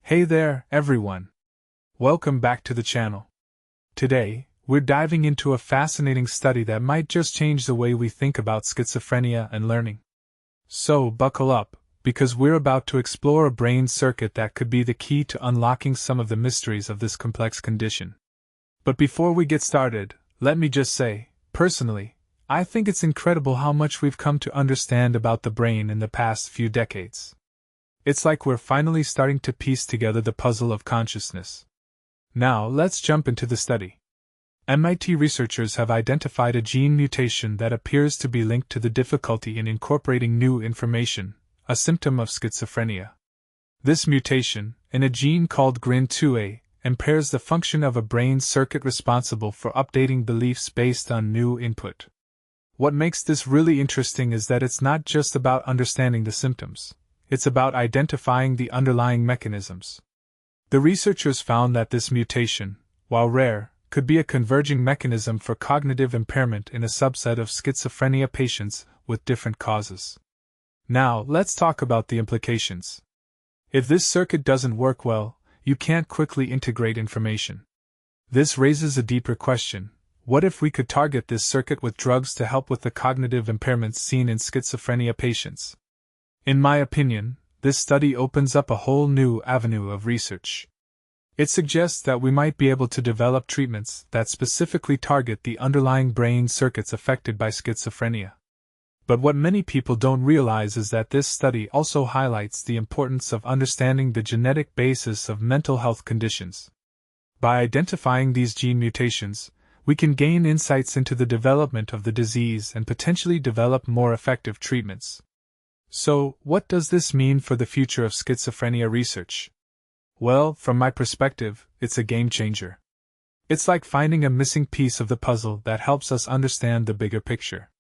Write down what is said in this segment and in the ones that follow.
Hey there, everyone. Welcome back to the channel. Today, we're diving into a fascinating study that might just change the way we think about schizophrenia and learning. So, buckle up, because we're about to explore a brain circuit that could be the key to unlocking some of the mysteries of this complex condition. But before we get started, let me just say, personally, I think it's incredible how much we've come to understand about the brain in the past few decades. It's like we're finally starting to piece together the puzzle of consciousness. Now, let's jump into the study. MIT researchers have identified a gene mutation that appears to be linked to the difficulty in incorporating new information, a symptom of schizophrenia. This mutation, in a gene called GRIN2A, impairs the function of a brain circuit responsible for updating beliefs based on new input. What makes this really interesting is that it's not just about understanding the symptoms. It's about identifying the underlying mechanisms. The researchers found that this mutation, while rare, could be a converging mechanism for cognitive impairment in a subset of schizophrenia patients with different causes. Now, let's talk about the implications. If this circuit doesn't work well, you can't quickly integrate information. This raises a deeper question. What if we could target this circuit with drugs to help with the cognitive impairments seen in schizophrenia patients? In my opinion, this study opens up a whole new avenue of research. It suggests that we might be able to develop treatments that specifically target the underlying brain circuits affected by schizophrenia. But what many people don't realize is that this study also highlights the importance of understanding the genetic basis of mental health conditions. By identifying these gene mutations, we can gain insights into the development of the disease and potentially develop more effective treatments. So, what does this mean for the future of schizophrenia research? Well, from my perspective, it's a game changer. It's like finding a missing piece of the puzzle that helps us understand the bigger picture.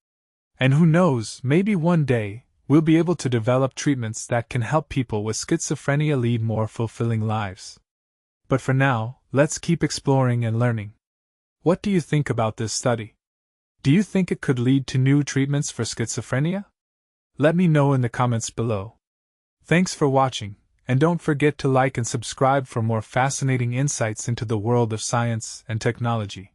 And who knows, maybe one day, we'll be able to develop treatments that can help people with schizophrenia lead more fulfilling lives. But for now, let's keep exploring and learning. What do you think about this study? Do you think it could lead to new treatments for schizophrenia? Let me know in the comments below. Thanks for watching, and don't forget to like and subscribe for more fascinating insights into the world of science and technology.